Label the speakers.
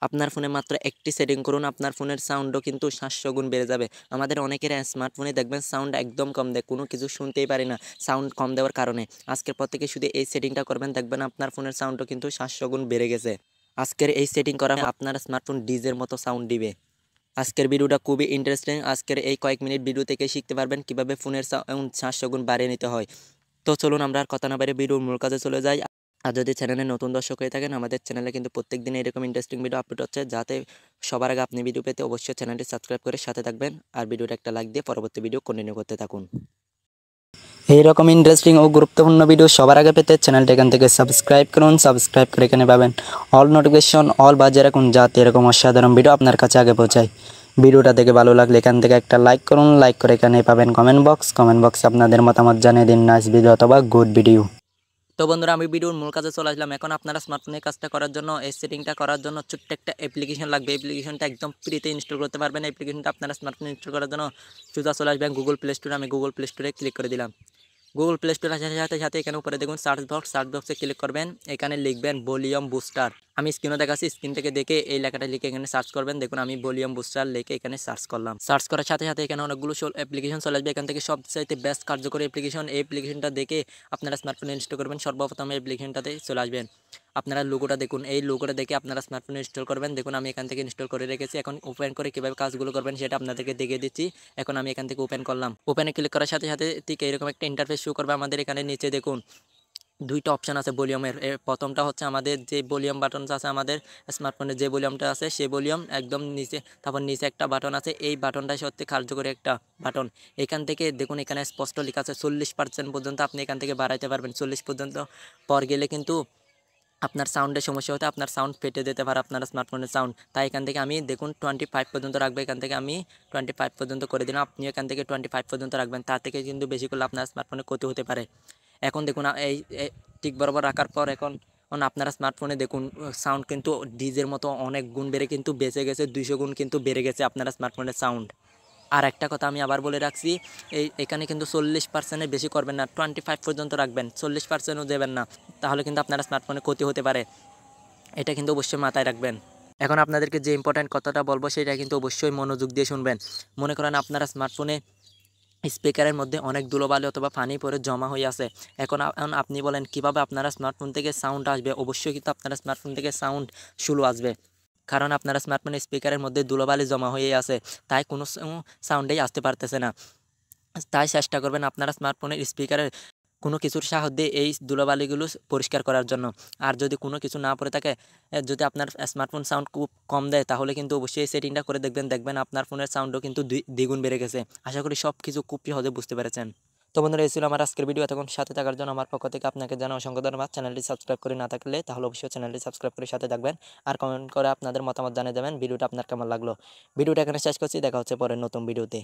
Speaker 1: আপনার ফোনে মাত্র একটি সেটিং করুন, আপনার ফোনের সাউন্ডও কিন্তু 700 গুণ বেড়ে যাবে। আমাদের অনেকের স্মার্টফোনে দেখবেন সাউন্ড একদম কম দেয়, কোনো কিছু শুনতেই পারি না সাউন্ড কম দেওয়ার কারণে। আজকের পর থেকে শুধু এই সেটিংটা করবেন, দেখবেন আপনার ফোনের সাউন্ডও কিন্তু 700 গুণ বেড়ে গেছে। আজকের এই সেটিং করা আপনার স্মার্টফোন ডিজের মতো সাউন্ড দিবে। আজকের ভিডিওটা খুবই ইন্টারেস্টিং। আজকের এই কয়েক মিনিট ভিডিও থেকে শিখতে পারবেন কিভাবে ফোনের সাউন্ড 700 গুণ বাড়িয়ে নিতে হয়। তো চলুন আমরা আর কথা না বাইরে ভিডিওর মূল কাজে চলে যাই। আর যদি চ্যানেলে নতুন দর্শক হয়ে থাকেন, আমাদের চ্যানেলে কিন্তু প্রত্যেকদিন এরকম ইন্টারেস্টিং ভিডিও আপলোড হচ্ছে, যাতে সবার আগে আপনি ভিডিও পেতে অবশ্যই চ্যানেলটি সাবস্ক্রাইব করে সাথে থাকবেন আর ভিডিওটা একটা লাইক দিয়ে পরবর্তী ভিডিও কন্টিনিউ করতে থাকুন। এইরকম ইন্টারেস্টিং ও গুরুত্বপূর্ণ ভিডিও সবার আগে পেতে চ্যানেলটা এখান থেকে সাবস্ক্রাইব করুন। সাবস্ক্রাইব করে এখানে পাবেন অল নোটিফিকেশন অল বাজিয়ে রাখুন, যাতে এরকম অসাধারণ ভিডিও আপনার কাছে আগে পৌঁছায়। ভিডিওটা দেখে ভালো লাগলে এখান থেকে একটা লাইক করুন। লাইক করে এখানে পাবেন কমেন্ট বক্সে আপনাদের মতামত জানিয়ে দিন, নাইস ভিডিও অথবা গুড ভিডিও। তো বন্ধুরা, আমি ভিডিওর মূল কাজে চলে আসলাম। এখন আপনারা স্মার্টফোনের কাজটা করার জন্য, এই সেটিংটা করার জন্য ছোট্ট একটা অ্যাপ্লিকেশন লাগবে। অ্যাপ্লিকেশনটা একদম ফ্রিতে ইনস্টল করতে পারবেন। অ্যাপ্লিকেশনটা আপনারা স্মার্টফোনে ইনস্টল করার জন্য সোজা চলে আসবেন গুগল প্লে স্টোরে। আমি গুগল প্লে স্টোরে ক্লিক করে দিলাম। গুগল প্লে স্টোরে আসার সাথে সাথে এখানে উপরে দেখুন সার্চ বক্সে ক্লিক করবেন। এখানে লিখবেন ভলিউম বুস্টার। আমি স্ক্রিনে দেখাচ্ছি, স্ক্রিন থেকে দেখে এই লেখাটা লিখে এখানে সার্চ করবেন। দেখুন আমি ভলিউম বুস্টার লিখে এখানে সার্চ করলাম। সার্চ করার সাথে সাথে এখানে অনেকগুলো অ্যাপ্লিকেশন চলে আসবে। এখান থেকে সবচাইতে বেস্ট কার্যকরী অ্যাপ্লিকেশন, এই অ্যাপ্লিকেশনটা দেখে আপনারা স্মার্টফোনে ইনস্টল করবেন। সর্বপ্রথম অ্যাপ্লিকেশনটাতে চলে আসবেন। আপনারা লোগোটা দেখুন, এই লোগোটা দেখে আপনারা স্মার্টফোনে ইনস্টল করবেন। দেখুন আমি এখান থেকে ইনস্টল করে রেখেছি। এখন ওপেন করে কীভাবে কাজগুলো করবেন সেটা আপনাদেরকে দেখিয়ে দিচ্ছি। এখন আমি এখান থেকে ওপেন করলাম। ওপেনে ক্লিক করার সাথে সাথে ঠিক এরকম একটা ইন্টারফেস শো করবে আমাদের। এখানে নিচে দেখুন দুইটা অপশান আছে ভলিউমের। প্রথমটা হচ্ছে আমাদের যে ভলিউম বাটন আছে, আমাদের স্মার্টফোনের যে ভলিউমটা আছে সেই ভলিউম একদম নিচে, তারপর নিচে একটা বাটন আছে, এই বাটনটা সত্যি কার্যকরী একটা বাটন। এখান থেকে দেখুন এখানে স্পষ্ট লেখা আছে 40% পর্যন্ত আপনি এখান থেকে বাড়াইতে পারবেন। 40 পর্যন্ত পর গেলে কিন্তু আপনার সাউন্ডের সমস্যা হতে আপনার সাউন্ড ফেটে যেতে পারে, আপনার স্মার্টফোনের সাউন্ড। তাই এখান থেকে আমি দেখুন 25 পর্যন্ত রাখবো। এখান থেকে আমি 25 পর্যন্ত করে দিলাম। আপনি এখান থেকে 25 পর্যন্ত রাখবেন। তার থেকে কিন্তু বেশি করলে আপনার স্মার্টফোনে ক্ষতি হতে পারে। এখন দেখুন এই ঠিক বরাবর রাখার পর এখন আপনারা স্মার্টফোনে দেখুন সাউন্ড কিন্তু ডিজের মতো অনেক গুণ বেড়ে কিন্তু বেঁচে গেছে, 200 গুণ কিন্তু বেড়ে গেছে আপনারা স্মার্টফোনের সাউন্ড। আর একটা কথা আমি আবার বলে রাখছি, এখানে কিন্তু 40%-এর বেশি করবেন না, 25 পর্যন্ত রাখবেন। 40%ও দেবেন না, তাহলে কিন্তু আপনারা স্মার্টফোনে ক্ষতি হতে পারে। এটা কিন্তু অবশ্যই মাথায় রাখবেন। এখন আপনাদেরকে যে ইম্পর্ট্যান্ট কথাটা বলবো সেটা কিন্তু অবশ্যই মনোযোগ দিয়ে শুনবেন। মনে করেন আপনারা স্মার্টফোনে স্পিকারের মধ্যে অনেক ধুলোবালি অথবা পানি পরে জমা হয়ে আছে। এখন আপনি বলেন কিভাবে আপনারা স্মার্টফোন থেকে সাউন্ড আসবে? অবশ্যই কিন্তু আপনারা স্মার্টফোন থেকে সাউন্ড স্লো আসবে, কারণ আপনারা স্মার্টফোনের স্পিকারের মধ্যে ধুলোবালি জমা হয়ে আছে, তাই কোনো সাউন্ডেই আসতে পারতেছে না। তাই চেষ্টা করবেন আপনারা স্মার্টফোনের স্পিকারের কোনো কিছুর সাহায্যে এই ধুলোবালিগুলো পরিষ্কার করার জন্য। আর যদি কোনো কিছু না পড়ে থাকে, যদি আপনার স্মার্টফোন সাউন্ড খুব কম দেয়, তাহলে কিন্তু অবশ্যই এই সেটিংটা করে দেখবেন আপনার ফোনের সাউন্ডও কিন্তু দ্বিগুণ বেড়ে গেছে। আশা করি সব কিছু খুব সহজে বুঝতে পেরেছেন। তো বন্ধুরা, এই ছিল আমার আজকের ভিডিও। এতক্ষণ সাথে থাকার জন্য আমার পক্ষ থেকে আপনাকে জানাই অসংখ্য ধন্যবাদ। চ্যানেলটি সাবস্ক্রাইব করে না থাকলে তাহলে অবশ্যই চ্যানেলটি সাবস্ক্রাইব করে সাথে থাকবেন আর কমেন্ট করে আপনাদের মতামত জানিয়ে দেবেন ভিডিওটা আপনার কেমন লাগলো। ভিডিওটা এখানে শেষ করছি, দেখা হচ্ছে পরের নতুন ভিডিওতে।